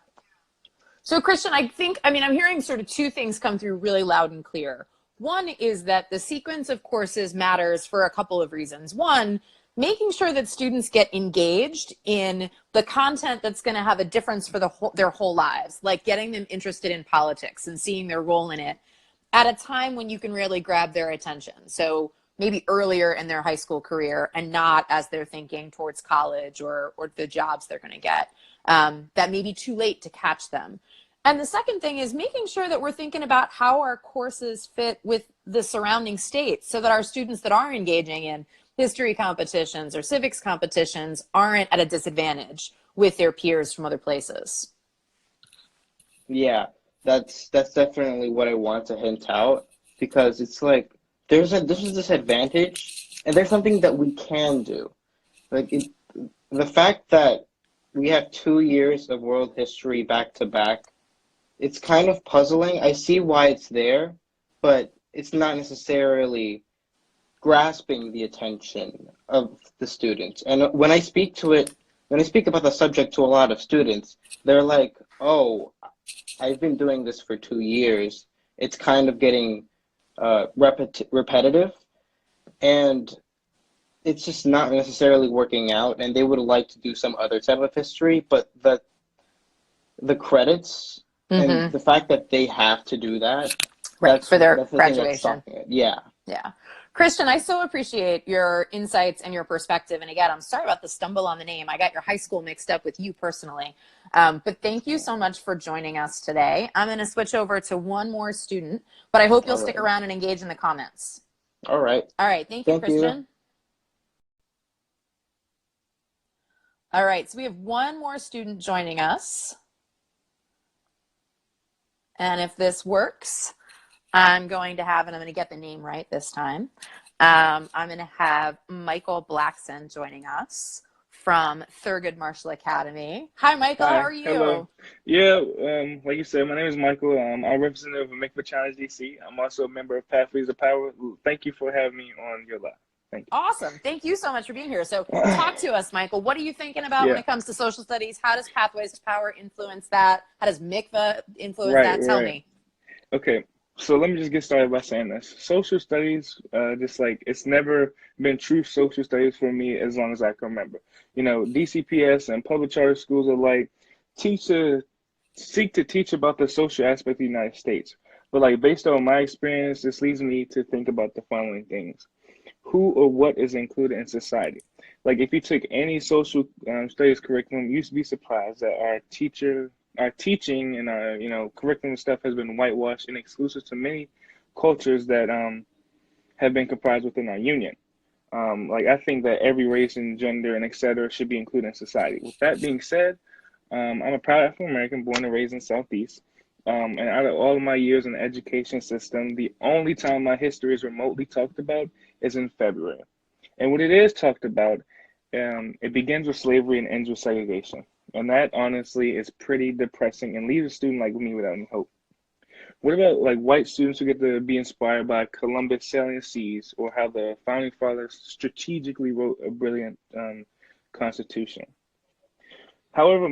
So, Cristian, I mean, I'm hearing sort of two things come through really loud and clear. One is that the sequence of courses matters for a couple of reasons. One, making sure that students get engaged in the content that's going to have a difference for their whole lives, like getting them interested in politics and seeing their role in it at a time when you can really grab their attention. So maybe earlier in their high school career and not as they're thinking towards college or the jobs they're going to get. That may be too late to catch them. And the second thing is making sure that we're thinking about how our courses fit with the surrounding states so that our students that are engaging in history competitions or civics competitions aren't at a disadvantage with their peers from other places. Yeah, that's definitely what I want to hint out, because it's like there's a disadvantage and there's something that we can do. Like the fact that we have 2 years of world history back to back, it's kind of puzzling. I see why it's there, but it's not necessarily grasping the attention of the students. And when I speak about the subject to a lot of students, they're like, "Oh, I've been doing this for 2 years. It's kind of getting repetitive, and it's just not necessarily working out, and they would like to do some other type of history, but the credits and the fact that they have to do that, Right, for their that's the thing that's graduation. stopping it. Yeah. Yeah. Cristian, I so appreciate your insights and your perspective. And again, I'm sorry about the stumble on the name. I got your high school mixed up with you personally. But thank you so much for joining us today. I'm going to switch over to one more student, but I hope you'll stick around and engage in the comments. All right. All right. Thank you, Cristian. All right. So we have one more student joining us. And if this works, I'm going to have, and I'm going to get the name right this time. I'm going to have Michael Blackson joining us from Thurgood Marshall Academy. Hi, Michael. Hi. How are you? Hello. Yeah, like you said, my name is Michael. I'm representative of Make Challenge DC. I'm also a member of Pathways of Power. Thank you for having me on your live. Thank you. Awesome. Thank you so much for being here. So talk to us, Michael. What are you thinking about when it comes to social studies? How does Pathways to Power influence that? How does MICVA influence that? Tell me. Okay. So let me just get started by saying this. Social studies, just like it's never been true social studies for me as long as I can remember. You know, DCPS and public charter schools are like seek to teach about the social aspect of the United States. But like based on my experience, this leads me to think about the following things. Who or what is included in society? Like if you took any social studies curriculum, you'd be surprised that our teaching and our curriculum stuff has been whitewashed and exclusive to many cultures that have been comprised within our union. Like I think that every race and gender and etc. should be included in society. With that being said, I'm a proud African American born and raised in Southeast. And out of all of my years in the education system, the only time my history is remotely talked about is in February. And when it is talked about, it begins with slavery and ends with segregation. And that honestly is pretty depressing and leaves a student like me without any hope. What about like white students who get to be inspired by Columbus sailing the seas, or how the founding fathers strategically wrote a brilliant constitution? However,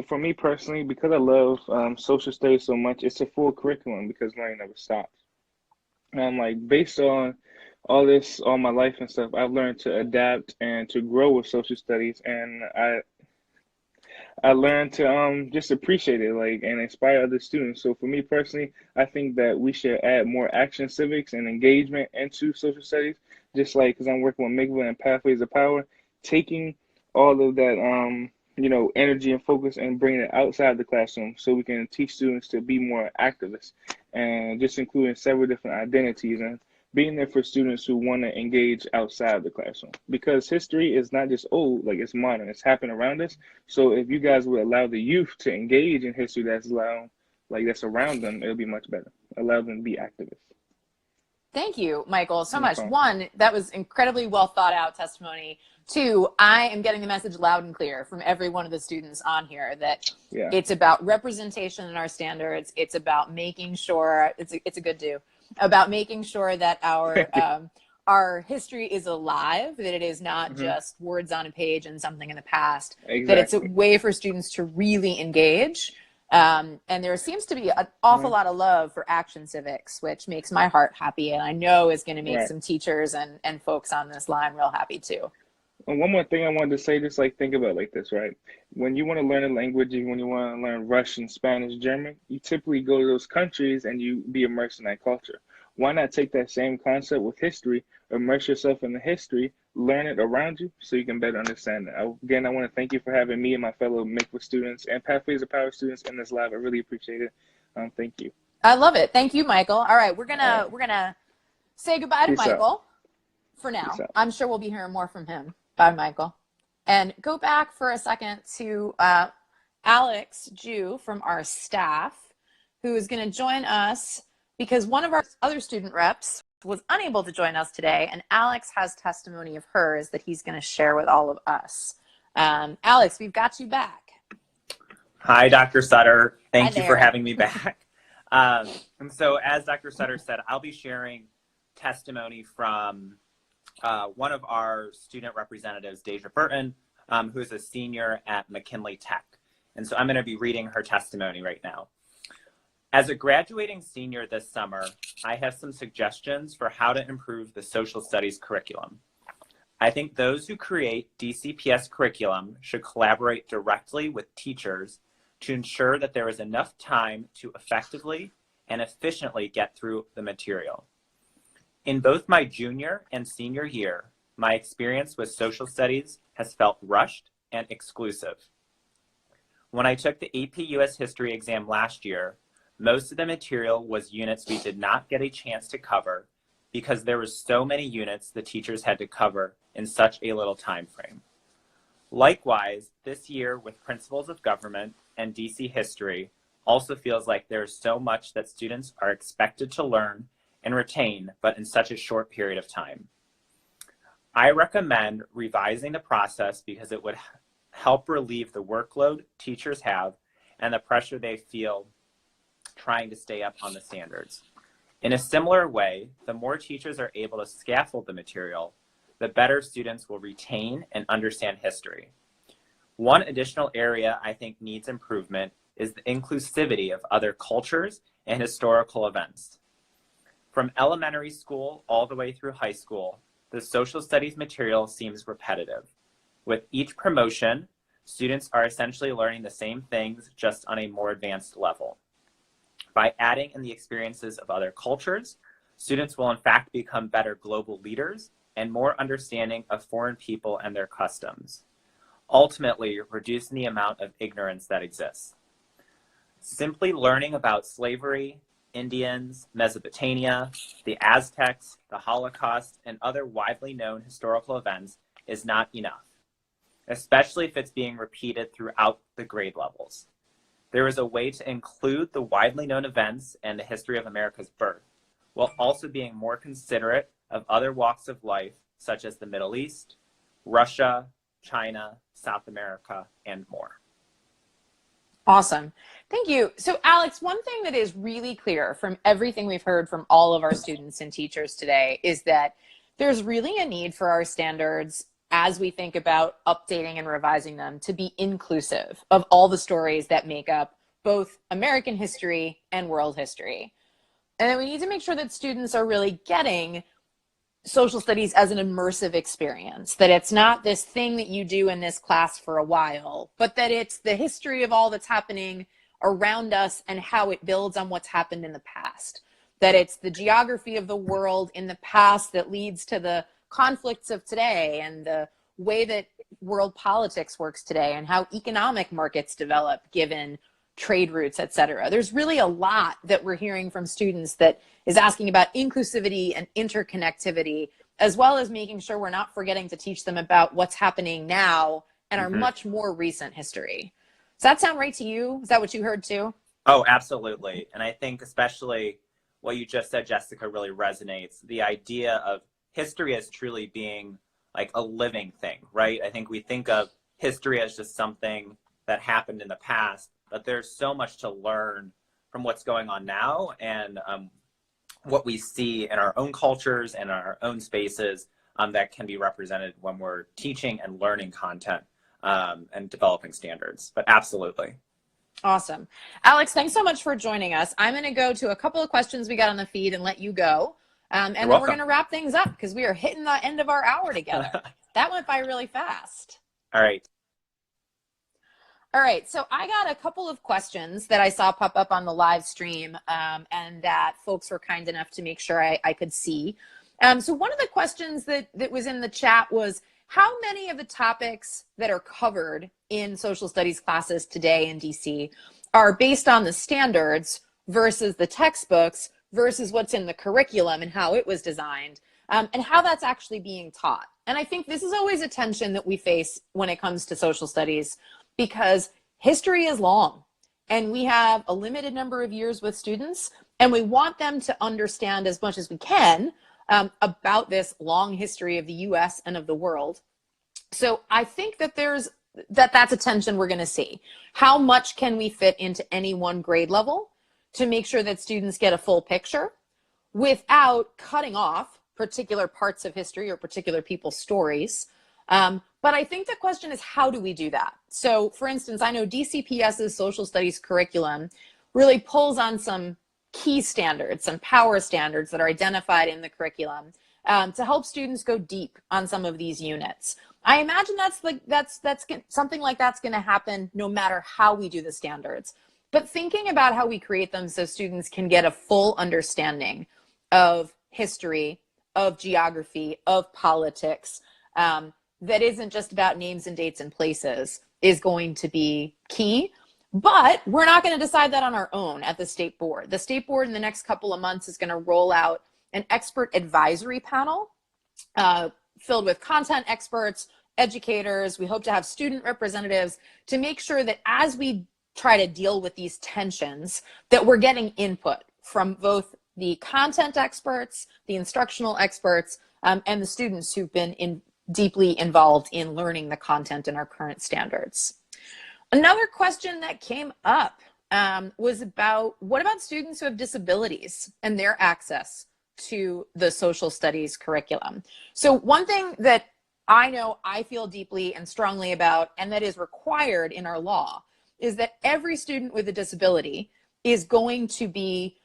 for me personally, because I love social studies so much, it's a full curriculum because learning never stops. Like based on all my life and stuff, I've learned to adapt and to grow with social studies, and I learned to just appreciate it, like, and inspire other students. So for me personally, I think that we should add more action civics and engagement into social studies, just like because I'm working with MICVA and Pathways of Power, taking all of that energy and focus and bringing it outside the classroom so we can teach students to be more activists, and just including several different identities and being there for students who want to engage outside the classroom, because history is not just old, like it's modern, it's happening around us. So if you guys would allow the youth to engage in history that's around them, it'll be much better. Allow them to be activists. Thank you, Michael, so much. One, that was incredibly well thought out testimony. Two, I am getting the message loud and clear from every one of the students on here that Yeah. it's about representation in our standards. It's about making sure, it's a good do, about making sure that our history is alive, that it is not just words on a page and something in the past, that it's a way for students to really engage. And there seems to be an awful lot of love for action civics, which makes my heart happy, and I know is going to make some teachers and folks on this line real happy too. And one more thing I wanted to say, just like think about it like this, right? When you want to learn a language, and when you want to learn Russian, Spanish, German, you typically go to those countries and you be immersed in that culture. Why not take that same concept with history, immerse yourself in the history, learn it around you so you can better understand it. Again, I want to thank you for having me and my fellow MICWA students and Pathways of Power students in this lab. I really appreciate it. Thank you. I love it. Thank you, Michael. All right, we're gonna say goodbye to Michael for now. I'm sure we'll be hearing more from him. Bye, Michael. And go back for a second to Alex Jew from our staff, who is going to join us because one of our other student reps was unable to join us today, and Alex has testimony of hers that he's going to share with all of us. Alex, we've got you back. Hi, Dr. Sutter. Thank Hi you for there. having me back. And so as Dr. Sutter said, I'll be sharing testimony from one of our student representatives, Dayja Burton, who is a senior at McKinley Tech. And so I'm going to be reading her testimony right now. As a graduating senior this summer, I have some suggestions for how to improve the social studies curriculum. I think those who create DCPS curriculum should collaborate directly with teachers to ensure that there is enough time to effectively and efficiently get through the material. In both my junior and senior year, my experience with social studies has felt rushed and exclusive. When I took the AP US History exam last year, most of the material was units we did not get a chance to cover because there were so many units the teachers had to cover in such a little time frame. Likewise, this year with Principles of Government and DC History also feels like there is so much that students are expected to learn and retain, but in such a short period of time. I recommend revising the process because it would help relieve the workload teachers have and the pressure they feel trying to stay up on the standards. In a similar way, the more teachers are able to scaffold the material, the better students will retain and understand history. One additional area I think needs improvement is the inclusivity of other cultures and historical events. From elementary school all the way through high school, the social studies material seems repetitive. With each promotion, students are essentially learning the same things just on a more advanced level. By adding in the experiences of other cultures, students will in fact become better global leaders and more understanding of foreign people and their customs, ultimately reducing the amount of ignorance that exists. Simply learning about slavery, Indians, Mesopotamia, the Aztecs, the Holocaust, and other widely known historical events is not enough, especially if it's being repeated throughout the grade levels. There is a way to include the widely known events and the history of America's birth, while also being more considerate of other walks of life, such as the Middle East, Russia, China, South America, and more. Awesome. Thank you. So Alex, one thing that is really clear from everything we've heard from all of our students and teachers today is that there's really a need for our standards as we think about updating and revising them to be inclusive of all the stories that make up both American history and world history. And then we need to make sure that students are really getting social studies as an immersive experience, that it's not this thing that you do in this class for a while, but that it's the history of all that's happening around us and how it builds on what's happened in the past, that it's the geography of the world in the past that leads to the conflicts of today and the way that world politics works today and how economic markets develop given trade routes, et cetera. There's really a lot that we're hearing from students that is asking about inclusivity and interconnectivity, as well as making sure we're not forgetting to teach them about what's happening now and our much more recent history. Does that sound right to you? Is that what you heard too? Oh, absolutely. And I think especially what you just said, Jessica, really resonates. The idea of history as truly being like a living thing, right? I think we think of history as just something that happened in the past, but there's so much to learn from what's going on now, and what we see in our own cultures and our own spaces that can be represented when we're teaching and learning content and developing standards. But absolutely. Awesome. Alex, thanks so much for joining us. I'm going to go to a couple of questions we got on the feed and let you go. And then we're going to wrap things up because we are hitting the end of our hour together. That went by really fast. All right. All right. So I got a couple of questions that I saw pop up on the live stream and that folks were kind enough to make sure I could see. So one of the questions that was in the chat was, how many of the topics that are covered in social studies classes today in DC are based on the standards versus the textbooks versus what's in the curriculum and how it was designed, and how that's actually being taught? And I think this is always a tension that we face when it comes to social studies, because history is long and we have a limited number of years with students, and we want them to understand as much as we can about this long history of the US and of the world. So I think that that's a tension we're going to see. How much can we fit into any one grade level to make sure that students get a full picture without cutting off particular parts of history or particular people's stories? But I think the question is, how do we do that? So for instance, I know DCPS's social studies curriculum really pulls on some key standards, some power standards that are identified in the curriculum to help students go deep on some of these units. I imagine that's something like that's going to happen no matter how we do the standards. But thinking about how we create them so students can get a full understanding of history, of geography, of politics, that isn't just about names and dates and places, is going to be key. But we're not going to decide that on our own at the state board. The state board in the next couple of months is going to roll out an expert advisory panel filled with content experts, educators. We hope to have student representatives to make sure that as we try to deal with these tensions, that we're getting input from both the content experts, the instructional experts, and the students who've been deeply involved in learning the content in our current standards. Another question that came up was about, what about students who have disabilities and their access to the social studies curriculum? So one thing that I know I feel deeply and strongly about, and that is required in our law, is that every student with a disability is going to be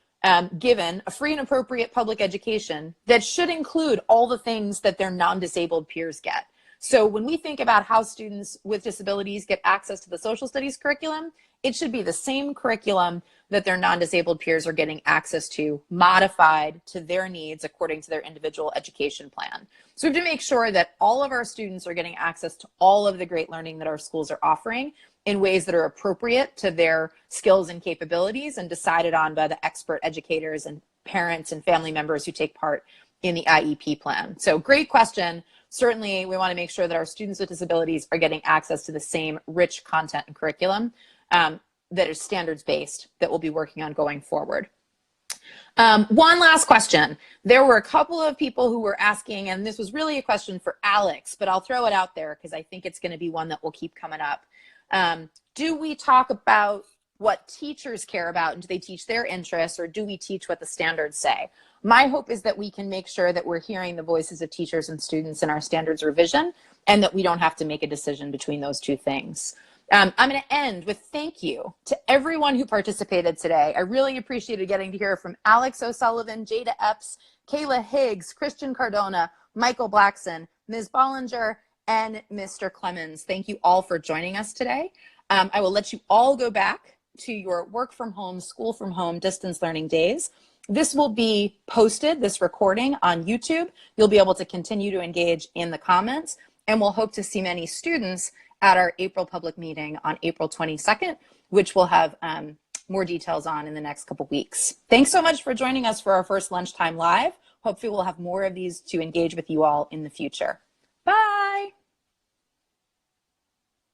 given a free and appropriate public education that should include all the things that their non-disabled peers get. So when we think about how students with disabilities get access to the social studies curriculum, it should be the same curriculum that their non-disabled peers are getting access to, modified to their needs according to their individual education plan. So we have to make sure that all of our students are getting access to all of the great learning that our schools are offering in ways that are appropriate to their skills and capabilities and decided on by the expert educators and parents and family members who take part in the IEP plan. So great question. Certainly, we want to make sure that our students with disabilities are getting access to the same rich content and curriculum that is standards-based that we'll be working on going forward. One last question. There were a couple of people who were asking, and this was really a question for Alex, but I'll throw it out there because I think it's going to be one that will keep coming up. Do we talk about what teachers care about, and do they teach their interests, or do we teach what the standards say? My hope is that we can make sure that we're hearing the voices of teachers and students in our standards revision, and that we don't have to make a decision between those two things. I'm going to end with thank you to everyone who participated today. I really appreciated getting to hear from Alex O'Sullivan, Jada Epps, Kayla Higgs, Cristian Cardona, Michael Blackson, Ms. Bollinger, and Mr. Clemons. Thank you all for joining us today. I will let you all go back to your work from home, school from home, distance learning days. This will be posted, this recording, on YouTube. You'll be able to continue to engage in the comments, and we'll hope to see many students at our April public meeting on April 22nd, which we'll have more details on in the next couple weeks. Thanks so much for joining us for our first Lunchtime Live. Hopefully we'll have more of these to engage with you all in the future.